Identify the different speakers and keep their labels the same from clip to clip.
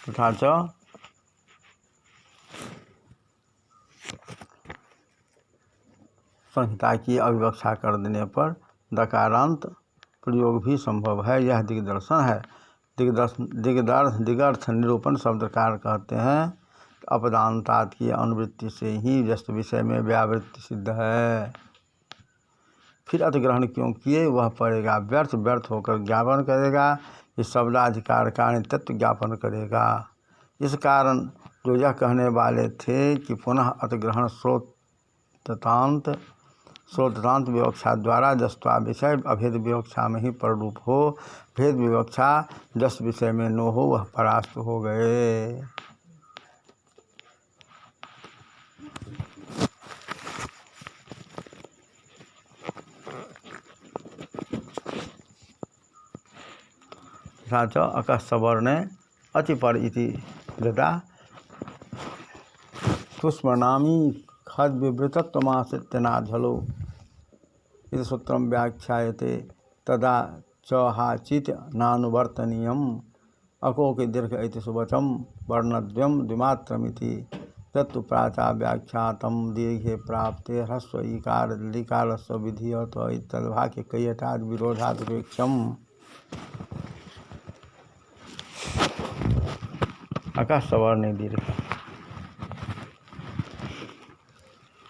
Speaker 1: तथा च संहिता की अविवक्षा कर देने पर दकारांत प्रयोग भी संभव है। यह दिग्दर्शन है। दिगर्थ निरूपण शब्दकार कहते हैं अपदांतात की अनुवृत्ति से ही व्यस्त विषय में व्यावृत्ति सिद्ध है। फिर अतिग्रहण क्यों किए, वह पढ़ेगा। व्यर्थ होकर ज्ञापन करेगा। इस शब्दाधिकार का नित्यत्व ज्ञापन करेगा। इस कारण जो यह कहने वाले थे कि पुनः अतिग्रहण स्रोतांत विवक्षा द्वारा जस्त्वा विषय अभेद विवक्षा में ही पररूप हो, भेद विवक्षा जस विषय में न हो, वह परास्त हो गए। तथा अकः सवर्णे अतिपर इति यदा तुष्मनामी खद विवृतत्वमाश्रित्यनाझलो इति सूत्रं व्याख्यायते तदा च हाचित नानुवर्तनीयम् अकोके दीर्घ इति सुवचम वर्णद्वयं द्विमात्रमिति तत्तु प्राचा व्याख्यातं दीर्घे प्राप्ते ह्रस्व ईकार लिकारस्य विधीयत इत्यल्भाके कैयटाद् विरोधाद्वेक्षम् अकः सवर्ण दीर्घ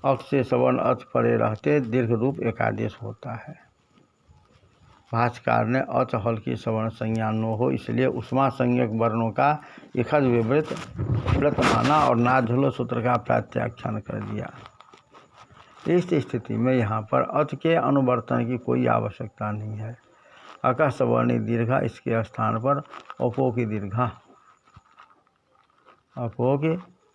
Speaker 1: अक से सवर्ण अच परे रहते दीर्घ रूप एकादेश होता है। भाष्यकार ने अच हल्की सवर्ण संज्ञा न हो इसलिए उष्मा संज्ञक वर्णों का इखद विवृत व्रत माना और नाझलो सूत्र का प्रत्याख्यान कर दिया। इस स्थिति में यहाँ पर अच के अनुवर्तन की कोई आवश्यकता नहीं है। अकः सवर्णी दीर्घा इसके स्थान पर अपो की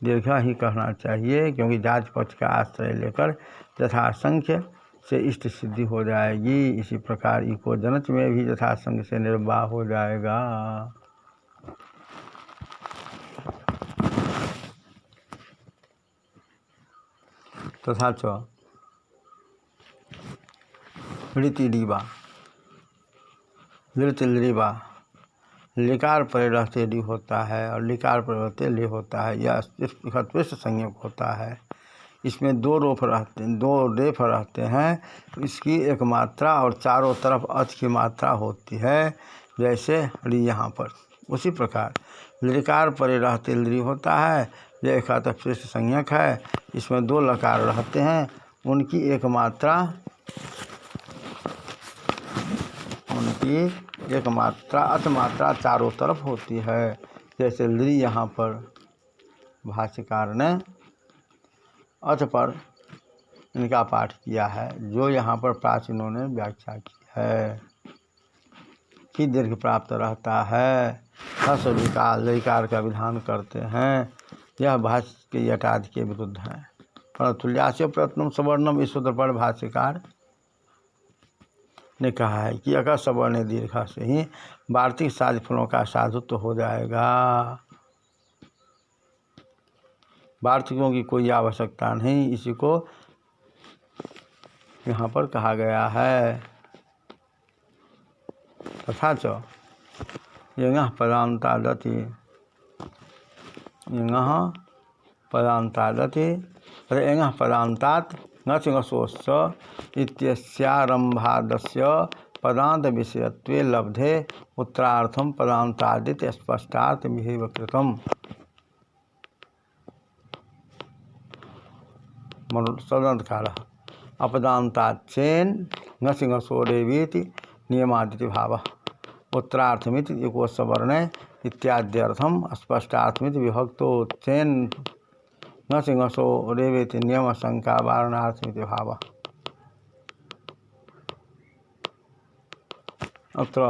Speaker 1: दीर्घा ही कहना चाहिए, क्योंकि जाति पक्ष का आश्रय लेकर यथासंख्य से इष्ट सिद्धि हो जाएगी। इसी प्रकार इको जनच में भी यथासंख्य से निर्वाह हो जाएगा। तथा च लिटिडीबा लिकार पर रहते डी होता है और लिकार पर रहते ले होता है। यह त्विष्ट संज्ञक होता है। इसमें दो रेफ रहते हैं। इसकी एक मात्रा और चारों तरफ अच की मात्रा होती है, जैसे री यहाँ पर। उसी प्रकार लिकार पर रहते ली होता है। यह एक त्विष्ट संज्ञक है। इसमें दो लकार रहते हैं, उनकी एक मात्रा अच मात्रा चारों तरफ होती है, जैसे ली यहाँ पर भाष्यकार ने अच पर इनका पाठ किया है, जो यहाँ पर प्राचीनों ने व्याख्या की है कि दीर्घ प्राप्त रहता है। हस लिकार का विधान करते हैं। यह भाष्य के यटादि के विरुद्ध है। तुल्यास्य प्रयत्नम सवर्णम इस सूत्र पर भाष्यकार ने कहा है कि अगर सवर्ण दीर्घा से ही वार्तिक साध फलों का साधुत्व हो जाएगा। वार्तिकों की कोई आवश्यकता नहीं, इसी को यहाँ पर कहा गया है। तथा च यंगः पदान्तात् नचिंगसोश्च इत्यस्यारम्भादस्य पदान्त विषयत्वे लब्धे उत्तरार्थं पदान्तादित स्पष्टात् विहेव कृतम्। सदंतकारः अपदान्ताच्चेन नचिंगसोरेवेति नियमादिति भावः उत्तरार्थमिति एको सवर्णे इत्याद्यर्थम स्पष्टार्थमिति विभक्तो चेन नचिंगसो रेवेति नियम शंका वारणार्थमिति भावः। अत्र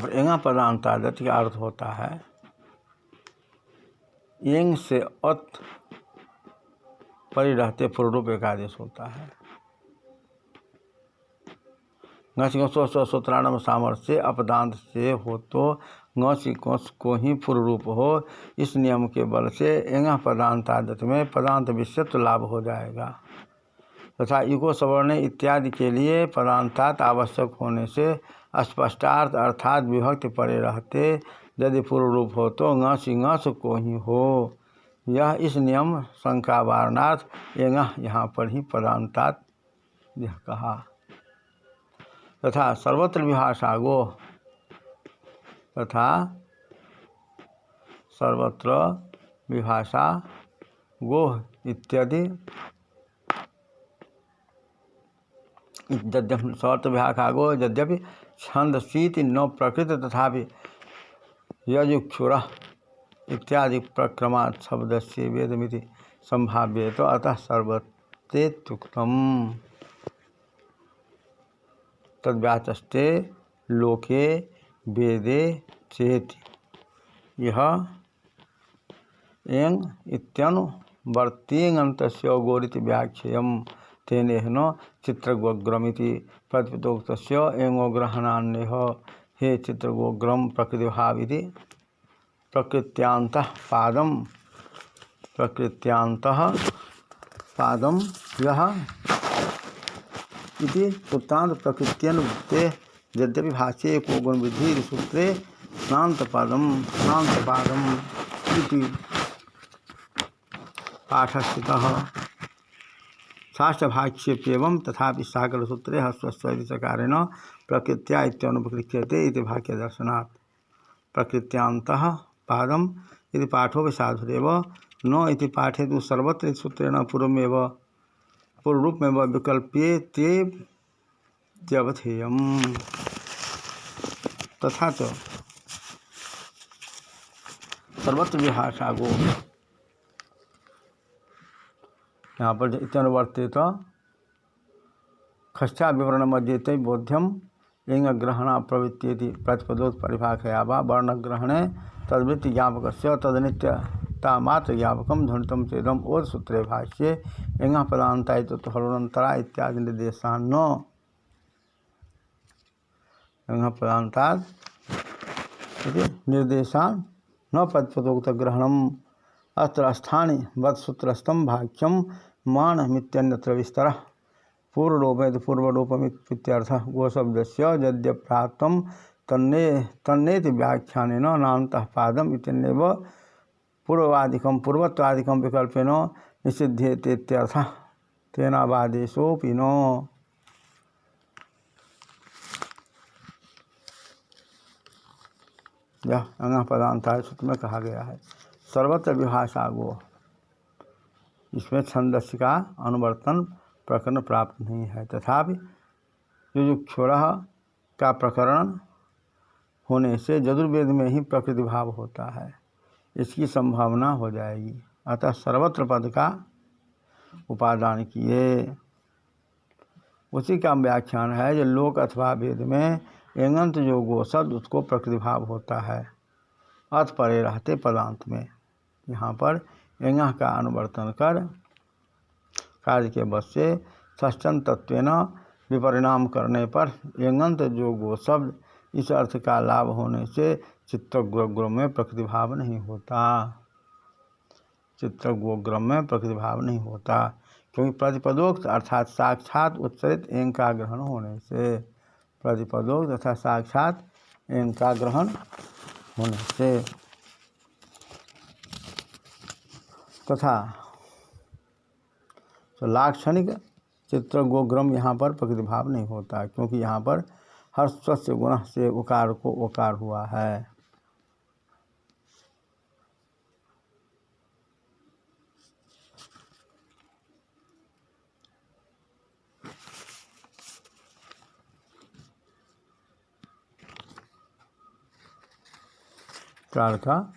Speaker 1: एंगा पदान्तादत का अर्थ होता है एंग से अत परि रहते पूर्वरूप एकादेश होता है। सूत्राणम सामर्थ्य अपदांत से हो तो कोश को ही पूर्वरूप हो। इस नियम के बल से एंगा पदांतादत में पदांत विषयत्व लाभ हो जाएगा तथा युगो सवर्ण इत्यादि के लिए पदांतात आवश्यक होने से स्पष्टार्थ अर्थात विभक्ति पड़े रहते यदि पूर्व रूप हो तो ngस को ही हो। यह इस नियम शंका वारणार्थ यहाँ पर ही पदांतात यह कहा। तथा सर्वत्र विभाषा गो तथा सर्वत्र विभाषा गो इत्यादि सर्वत्र विभाषा गो यद्यपि छंदसीति न प्रकृत तथापि यजुक्षुर इत्यादि प्रक्रमात् शब्दस्य वेदमिति संभाव्येत अतः सर्वतेत्युक्तम् तद्व्याचष्टे लोके वेदे चेति। यह एंग इत्यनुवर्तीङन्तस्य गोरिति व्याख्येयम् तेनेह चित्रगोग्रमिति प्रतिपदोक्तस्य एङोग्रहणान्यः हे चित्रगोग्रम प्रकृतिभाविति प्रकृत्यांतः पादम यह इति वृत्तांत प्रकृत्यनुवृत्ते यद्यपि भाष्ये एको गुण विधि सूत्रे स्नान्तपादम इति पाठस्थितः शास्त्रभाष्येप्येवं तथापि साकलसूत्रे ह्रस्वस्य इति चकारेण प्रकृत्या इत्यनुपकृत्यते इति भाष्यदर्शनात् प्रकृत्यांतः पादम इति पाठो साधुरेव न इति पाठे तु सर्वत्र सूत्रेण पूर्वरूपमेव विकल्प्येत्यवधेयम्। तथा च सर्वत्र विभाषा गो यहाँ पर इत्यनुवर्तेत खश्चा विवरण मध्यते बोध्यम लिंगग्रहण प्रवृत्ति प्रतिपदोत् परिभाषया वा वर्णग्रहणे तद्वृत्ति ज्ञापकस्य तदनित्यतामात्र ज्ञापकं ध्वनितं चेदम ओद सूत्रे भाष्ये लिंग पदान्ता हलोनंतरा इत्यादि निर्देशान्न लिंग पदान्तात् निर्देशान् न प्रतिपदोक्त ग्रहणम अत्र स्थाने वत्सूत्रस्थं भाष्यम मानमित्यन्यत्र विस्तरः पूर्वरूपेण पूर्वरूपमित्यर्थः गोशब्दस्य यद्यप्राप्तं तन्नेति व्याख्यानेन नान्तः पादम् इत्यनेव पूर्ववादिकं पूर्वत्वादिकं विकल्पेन निषिध्येतेत्यर्थः तेनावादेशोऽपि न। यह अंग पदांताय सूत्र में कहा गया है। सर्वत्र विभाषा गो इसमें छंदस्य का अनुवर्तन प्रकरण प्राप्त नहीं है तथापि युजुक्षुर का प्रकरण होने से यजुर्वेद में ही प्रकृति भाव होता है, इसकी संभावना हो जाएगी। अतः सर्वत्र पद का उपादान किए। उसी का व्याख्यान है जो लोक अथवा वेद में एंगंत जो गो शब्द उसको प्रकृति भाव होता है अथ परे रहते पदांत में। यहाँ पर एंग का अनुवर्तन कर कार्य के बस से षष्ठन तत्वेन विपरिणाम करने पर एंगंत जो गो शब्द इस अर्थ का लाभ होने से चित्रगोग्रम में प्रकृति भाव नहीं होता। चित्रगोग्रम में प्रकृति भाव नहीं होता क्योंकि प्रतिपदोक्त अर्थात साक्षात उच्चरित एंग का ग्रहण होने से, प्रतिपदोक्त तथा साक्षात एंग का ग्रहण होने से तथा तो लाक्षणिक चित्रगोग्रम यहाँ पर प्रकृति भाव नहीं होता क्योंकि यहाँ पर हर्षस्य गुण से उकार को ओकार हुआ है। कार का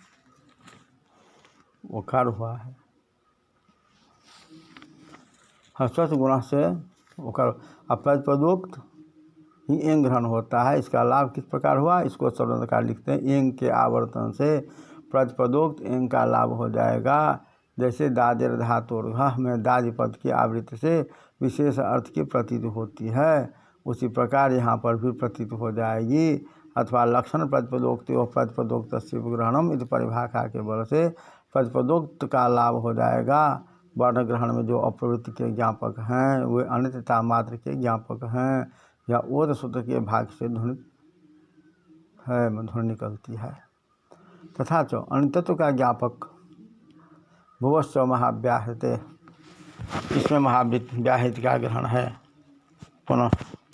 Speaker 1: ओकार हुआ है। हर्षस्य गुण से ओकार प्रतिपदोक्त ही एंग ग्रहण होता है। इसका लाभ किस प्रकार हुआ, इसको शब्दानुसार लिखते हैं। एंग के आवर्तन से प्रतिपदोक्त एंग का लाभ हो जाएगा। जैसे दादेर धातुर्घ में दादि पद की आवृत्ति से विशेष अर्थ की प्रतीति होती है, उसी प्रकार यहाँ पर भी प्रतीति हो जाएगी। अथवा लक्षण प्रतिपदोक्ति और प्रतिपदोक्त ग्रहणम इस परिभाषा के बल से प्रतिपदोक्त का लाभ हो जाएगा। वर्ण ग्रहण में जो अप्रवृत्ति के ज्ञापक हैं वे अनित्यता मात्र के ज्ञापक हैं, या ओद सूत्र के भाग से ध्वनि निकलती है। तथा च अनित्यत्व का ज्ञापक भुवस्व महाव्याहृते, इसमें महाव्याहृत का ग्रहण है। पुनः